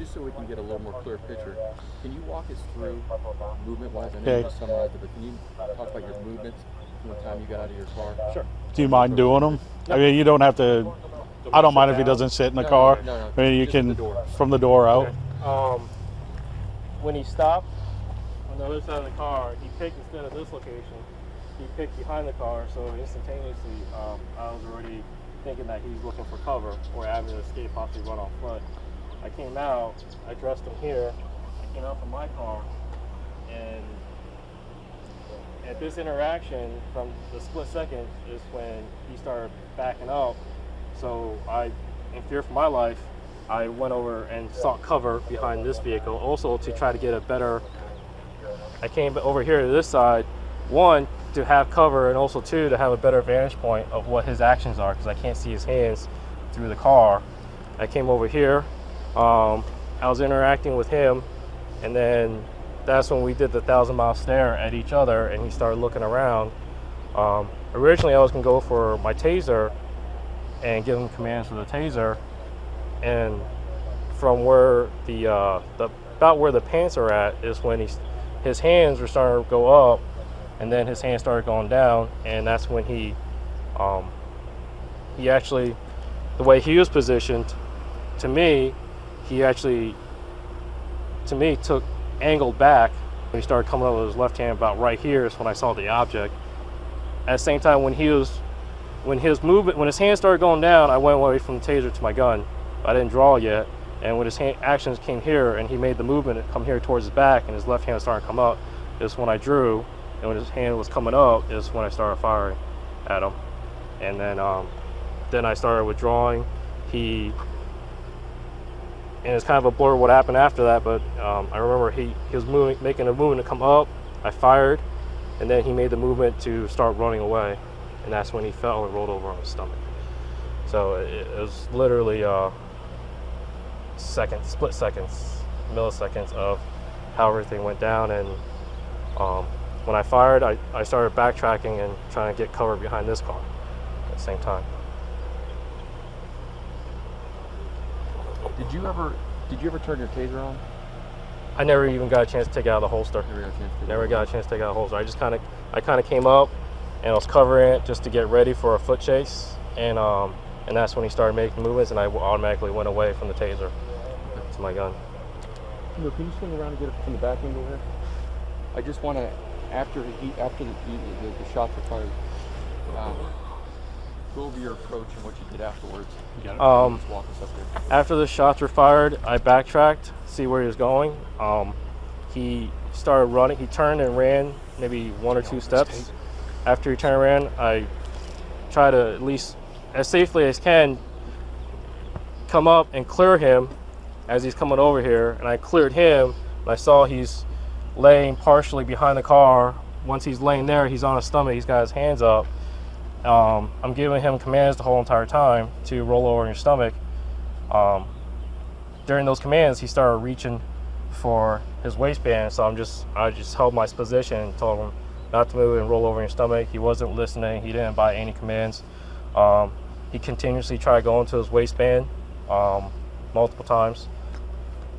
just so we can get a little more clear picture, can you walk us through movement-wise? I know you just summarized it, but can you talk about your movements from the time you got out of your car? Sure. Do you mind doing them? I mean, you don't have to. I don't mind if he doesn't sit in the car. No, I mean, you can from the door out. Okay. When he stopped on the other side of the car, he picked, instead of this location, he picked behind the car. So instantaneously, I was already thinking that he's looking for cover or having to escape, possibly run off foot. I came out, I dressed him here, I came out from my car, and at this interaction from the split second is when he started backing up. So I, in fear for my life, I went over and sought cover behind this vehicle, also to try to get a better, I came over here to this side, one, to have cover, and also two, to have a better vantage point of what his actions are, because I can't see his hands through the car. I came over here, I was interacting with him, and then that's when we did the 1,000-mile stare at each other, and he started looking around. Originally, I was gonna go for my taser and give him commands for the taser, and from where about where the pants are at is when his hands were starting to go up, and then his hands started going down, and that's when he actually, the way he was positioned, to me, he actually, took angled back. When he started coming up with his left hand about right here is when I saw the object. At the same time, when his hands started going down, I went away from the taser to my gun. I didn't draw yet, and when his actions came here and he made the movement come here towards his back and his left hand started to come up, is when I drew, and when his hand was coming up is when I started firing at him. And then I started withdrawing. And it's kind of a blur what happened after that, but I remember he was making a movement to come up, I fired, and then he made the movement to start running away, and that's when he fell and rolled over on his stomach. So it was literally split seconds, milliseconds of how everything went down. And when I fired, I started backtracking and trying to get cover behind this car at the same time. Did you ever turn your taser on? I never even got a chance to take it out of the holster. Never got a chance to take it out of the holster. I kind of came up and I was covering it just to get ready for a foot chase, and that's when he started making movements, and I automatically went away from the taser to my gun. Can you swing around and get it from the back angle here? I just want to, after the shots were fired, go over your approach and what you did afterwards. You got it. Just walk us up there. After the shots were fired, I backtracked, see where he was going. He started running. He turned and ran maybe one or two steps. After he turned and ran, I tried to, at least as safely as can, come up and clear him as he's coming over here. And I cleared him, and I saw he's laying partially behind the car. Once he's laying there, he's on his stomach, he's got his hands up. I'm giving him commands the whole entire time to roll over in your stomach. During those commands, he started reaching for his waistband, so I just held my position and told him not to move and roll over in your stomach. He wasn't listening. He didn't buy any commands. He continuously tried going to his waistband multiple times.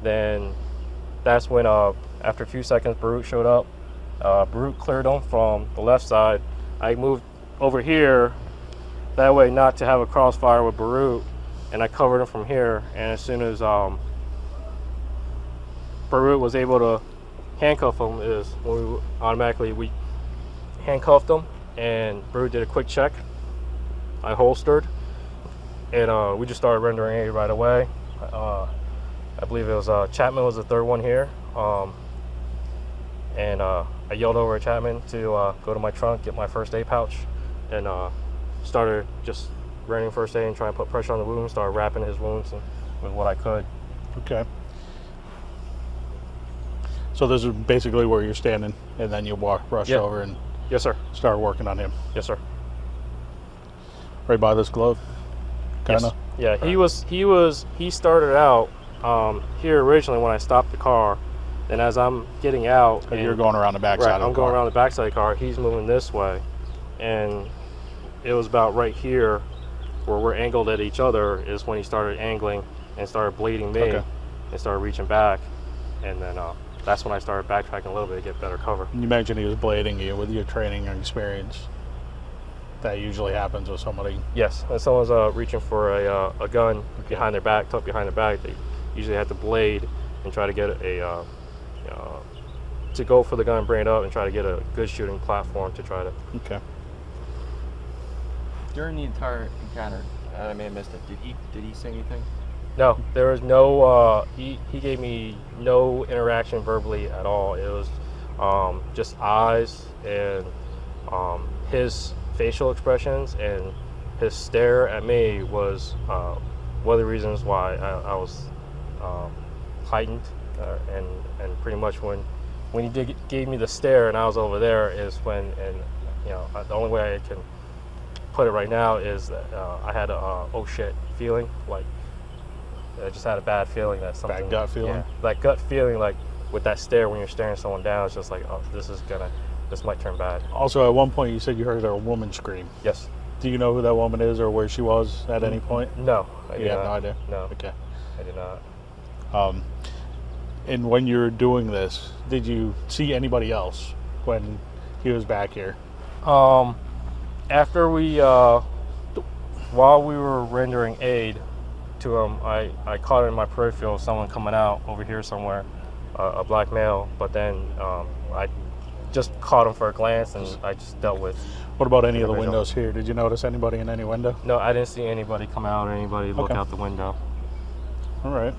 Then that's when, after a few seconds, Baruch showed up. Baruch cleared him from the left side. I moved over here, that way not to have a crossfire with Baruch, and I covered him from here. And as soon as Baruch was able to handcuff him, is when we handcuffed him, and Baruch did a quick check. I holstered, and we just started rendering aid right away. I believe it was Chapman was the third one here, and I yelled over at Chapman to go to my trunk, get my first aid pouch, and started just rendering first aid and trying to put pressure on the wounds, started wrapping his wounds with what I could. Okay. So this is basically where you're standing, and then you rush over and yes, sir. Start working on him. Yes, sir. Right by this glove, kind of. Yes. Yeah, he started out here originally when I stopped the car, and as I'm getting out, You're going around the backside. Right, I'm going around the backside of the car. He's moving this way, and it was about right here where we're angled at each other is when he started angling and started bleeding me. Okay. and started reaching back, and then that's when I started backtracking a little bit to get better cover. You mentioned he was blading you. With your training and experience, that usually happens with somebody. Yes, when someone's reaching for a gun behind their back, tucked behind their back, they usually have to blade and try to get to go for the gun, bring it up, and try to get a good shooting platform to try to. Okay. During the entire encounter, I may have missed it. Did he say anything? No, there was no. He gave me no interaction verbally at all. It was just eyes and his facial expressions, and his stare at me was one of the reasons why I was heightened, and pretty much when he gave me the stare and I was over there is when, and the only way I can put it right now is that I had a oh shit feeling, like I just had a bad feeling that something. Bad gut feeling? Yeah, that gut feeling, like with that stare when you're staring someone down, it's just like, oh, this might turn bad. Also, at one point you said you heard a woman scream. Yes. Do you know who that woman is or where she was at any point? No, I You did had not. no idea? No, Okay. I did not. And when you were doing this, did you see anybody else when he was back here? After we, while we were rendering aid to him, I caught in my peripheral someone coming out over here somewhere, a black male, but then I just caught him for a glance and I just dealt with. What about any of the windows here? Did you notice anybody in any window? No, I didn't see anybody come out or anybody look Okay. out the window. All right.